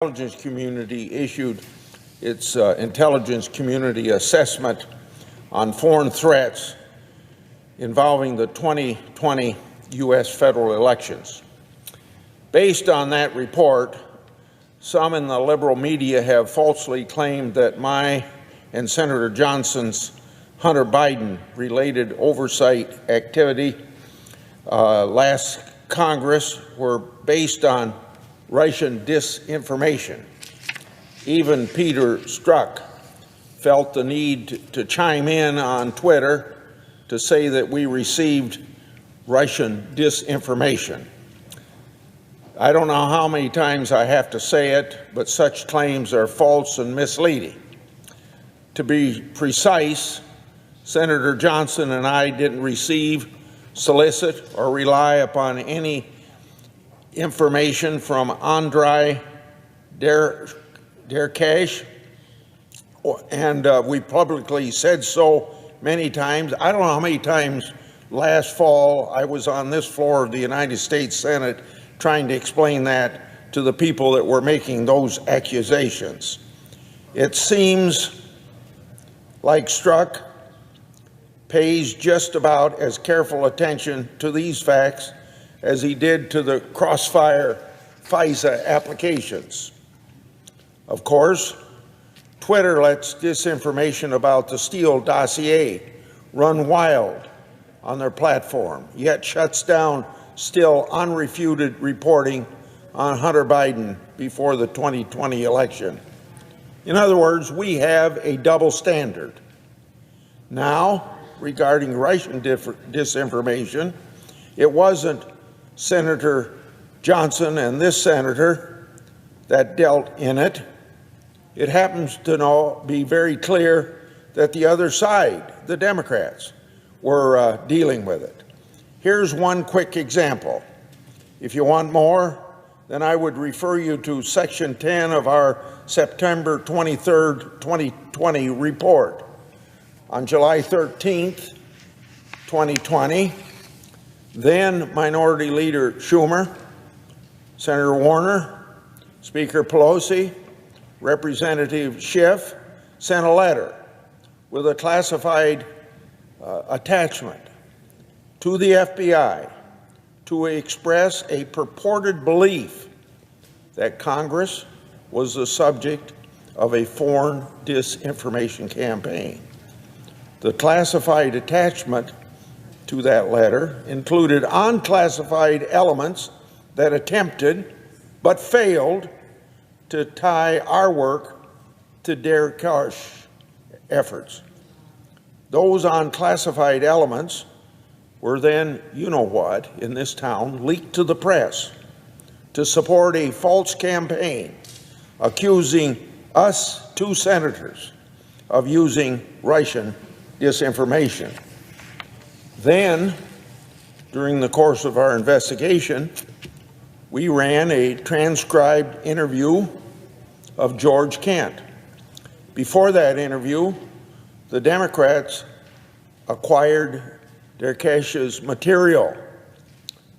intelligence community issued its intelligence community assessment on foreign threats involving the 2020 U.S. federal elections. Based on that report, some in the liberal media have falsely claimed that my and Senator Johnson's Hunter Biden-related oversight activity last Congress were based on Russian disinformation. Even Peter Strzok felt the need to chime in on Twitter to say that we received Russian disinformation. I don't know how many times I have to say it, but such claims are false and misleading. To be precise, Senator Johnson and I didn't receive, solicit, or rely upon any information from Andrei Derkash, and we publicly said so many times. I don't know how many times last fall I was on this floor of the United States Senate trying to explain that to the people that were making those accusations. It seems like Strzok pays just about as careful attention to these facts as he did to the crossfire FISA applications. Of course, Twitter lets disinformation about the Steele dossier run wild on their platform, yet shuts down still unrefuted reporting on Hunter Biden before the 2020 election. In other words, we have a double standard. Now, regarding Russian disinformation, it wasn't Senator Johnson and this senator that dealt in it. It happens to be very clear that the other side, the Democrats, were dealing with it. Here's one quick example. If you want more, then I would refer you to Section 10 of our September 23rd, 2020 report. On July 13th, 2020, then Minority Leader Schumer, Senator Warner, Speaker Pelosi, Representative Schiff sent a letter with a classified attachment to the FBI to express a purported belief that Congress was the subject of a foreign disinformation campaign. The classified attachment to that letter included unclassified elements that attempted but failed to tie our work to Derkash efforts. Those unclassified elements were then, you know what, in this town, leaked to the press to support a false campaign accusing us, two senators, of using Russian disinformation. Then, during the course of our investigation, we ran a transcribed interview of George Kent. Before that interview, the Democrats acquired Derkash's material.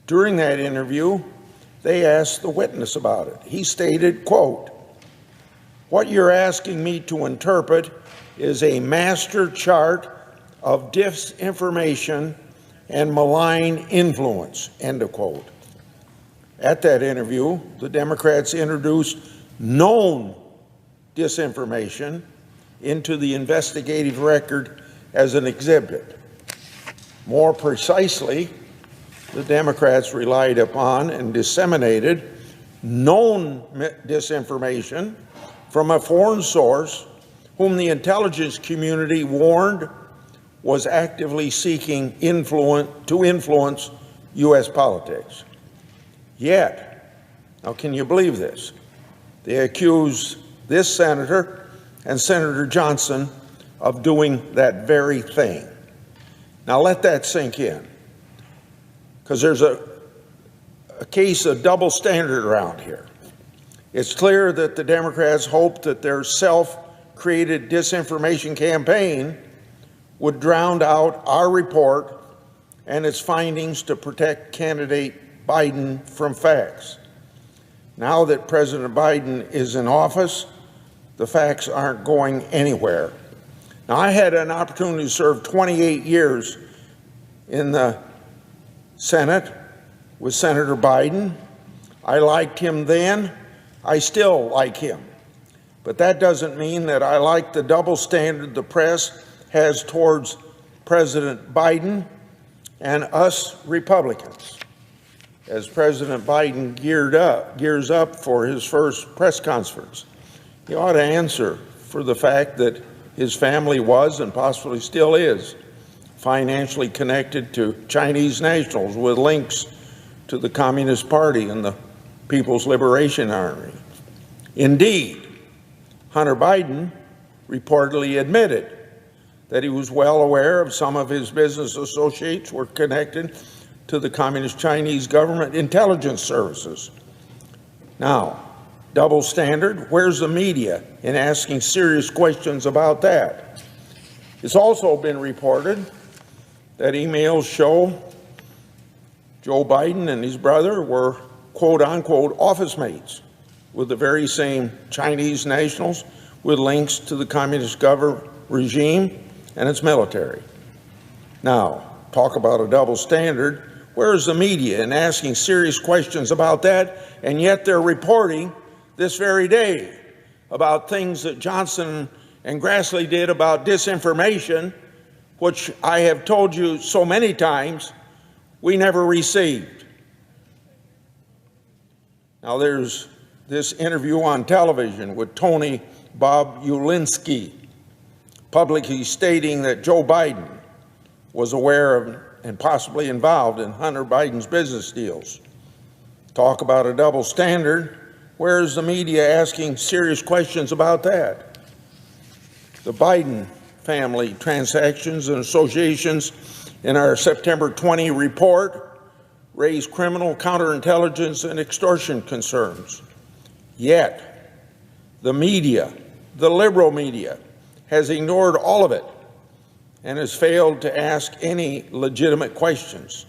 During that interview, they asked the witness about it. He stated, quote, "What you're asking me to interpret is a master chart of disinformation and malign influence," end of quote. At that interview, the Democrats introduced known disinformation into the investigative record as an exhibit. More precisely, the Democrats relied upon and disseminated known disinformation from a foreign source whom the intelligence community warned was actively seeking to influence U.S. politics. Yet, now can you believe this? They accuse this senator and Senator Johnson of doing that very thing. Now let that sink in, because there's a case of double standard around here. It's clear that the Democrats hoped that their self-created disinformation campaign would drown out our report and its findings to protect candidate Biden from facts. Now that President Biden is in office, the facts aren't going anywhere. Now, I had an opportunity to serve 28 years in the Senate with Senator Biden. I liked him then. I still like him. But that doesn't mean that I like the double standard the press has towards President Biden and us Republicans. As President Biden gears up for his first press conference, he ought to answer for the fact that his family was, and possibly still is, financially connected to Chinese nationals with links to the Communist Party and the People's Liberation Army. Indeed, Hunter Biden reportedly admitted that he was well aware of some of his business associates were connected to the Communist Chinese government intelligence services. Now, double standard, where's the media in asking serious questions about that? It's also been reported that emails show Joe Biden and his brother were quote-unquote office mates with the very same Chinese nationals with links to the communist government regime and its military. Now, talk about a double standard. Where is the media in asking serious questions about that? And yet they're reporting this very day about things that Johnson and Grassley did about disinformation, which I have told you so many times we never received. Now, there's this interview on television with Tony Bob Ulinsky, publicly stating that Joe Biden was aware of and possibly involved in Hunter Biden's business deals. Talk about a double standard. Where is the media asking serious questions about that? The Biden family transactions and associations in our September 20 report raised criminal counterintelligence and extortion concerns. Yet, the media, the liberal media, has ignored all of it and has failed to ask any legitimate questions.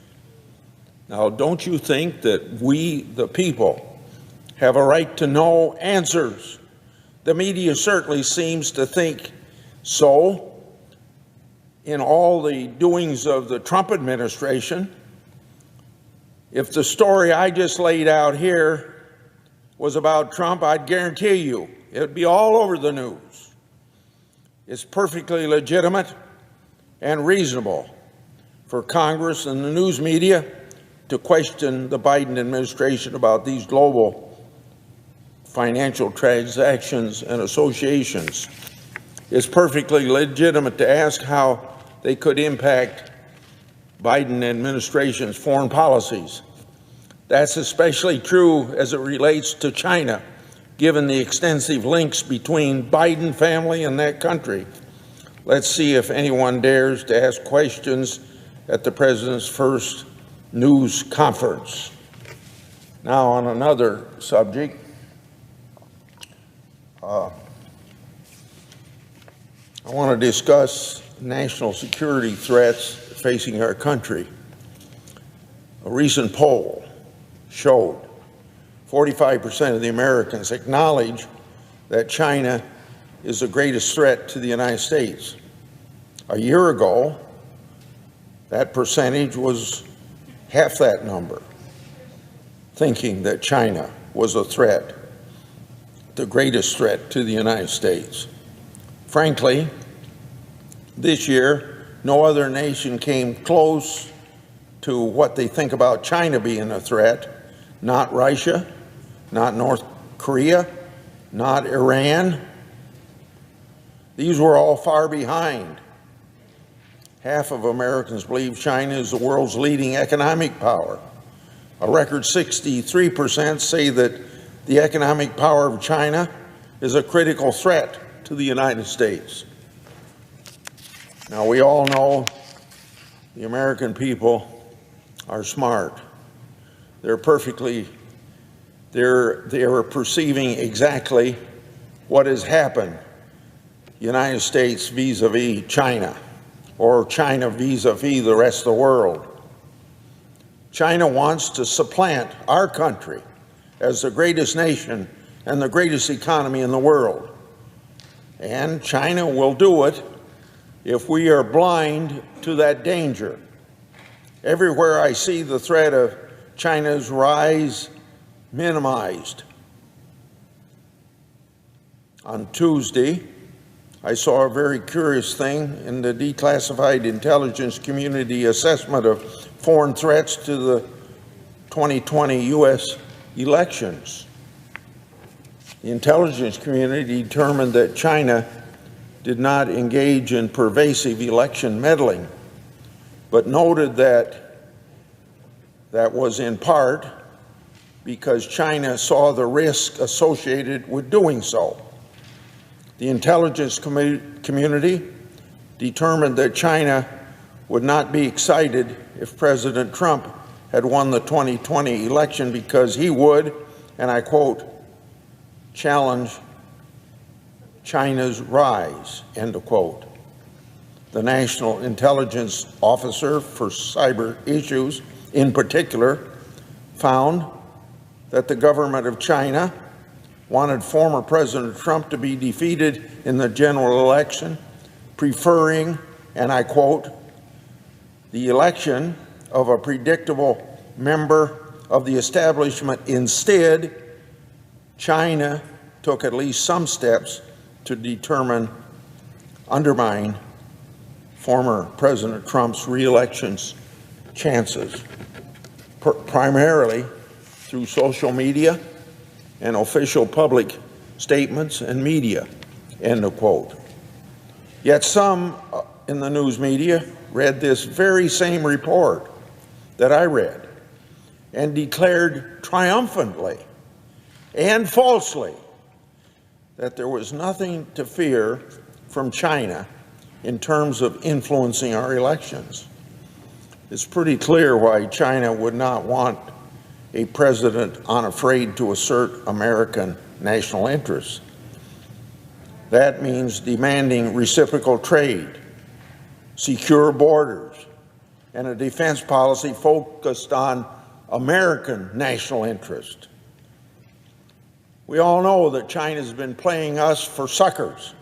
Now, don't you think that we, the people, have a right to know answers? The media certainly seems to think so. In all the doings of the Trump administration, if the story I just laid out here was about Trump, I'd guarantee you it would be all over the news. It's perfectly legitimate and reasonable for Congress and the news media to question the Biden administration about these global financial transactions and associations. It's perfectly legitimate to ask how they could impact Biden administration's foreign policies. That's especially true as it relates to China, given the extensive links between Biden family and that country. Let's see if anyone dares to ask questions at the president's first news conference. Now, on another subject, I want to discuss national security threats facing our country. A recent poll showed 45% of the Americans acknowledge that China is the greatest threat to the United States. A year ago, that percentage was half that number, thinking that China was a threat, the greatest threat to the United States. Frankly, this year, no other nation came close to what they think about China being a threat. Not Russia, not North Korea, not Iran. These were all far behind. Half of Americans believe China is the world's leading economic power. A record 63% say that the economic power of China is a critical threat to the United States. Now, we all know the American people are smart. They're perceiving exactly what has happened, United States vis-a-vis China, or China vis-a-vis the rest of the world. China wants to supplant our country as the greatest nation and the greatest economy in the world. And China will do it if we are blind to that danger. Everywhere I see the threat of China's rise minimized. On Tuesday, I saw a very curious thing in the declassified intelligence community assessment of foreign threats to the 2020 U.S. elections. The intelligence community determined that China did not engage in pervasive election meddling, but noted that that was in part because China saw the risk associated with doing so. The intelligence community determined that China would not be excited if President Trump had won the 2020 election because he would, and I quote, challenge China's rise, end of quote. The National Intelligence Officer for Cyber Issues, in particular, found that the government of China wanted former President Trump to be defeated in the general election, preferring, and I quote, the election of a predictable member of the establishment. Instead, China took at least some steps to undermine former President Trump's re-election's chances, primarily through social media and official public statements and media, end of quote. Yet some in the news media read this very same report that I read and declared triumphantly and falsely that there was nothing to fear from China in terms of influencing our elections. It's pretty clear why China would not want a president unafraid to assert American national interests. That means demanding reciprocal trade, secure borders, and a defense policy focused on American national interest. We all know that China's been playing us for suckers.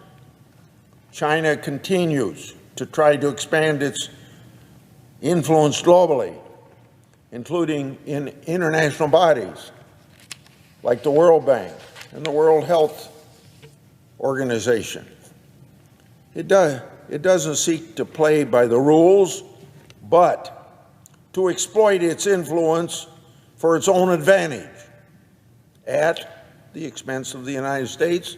China continues to try to expand its influence globally, including in international bodies like the World Bank and the World Health Organization. It doesn't seek to play by the rules, but to exploit its influence for its own advantage at the expense of the United States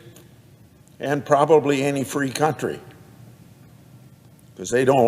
and probably any free country, because they don't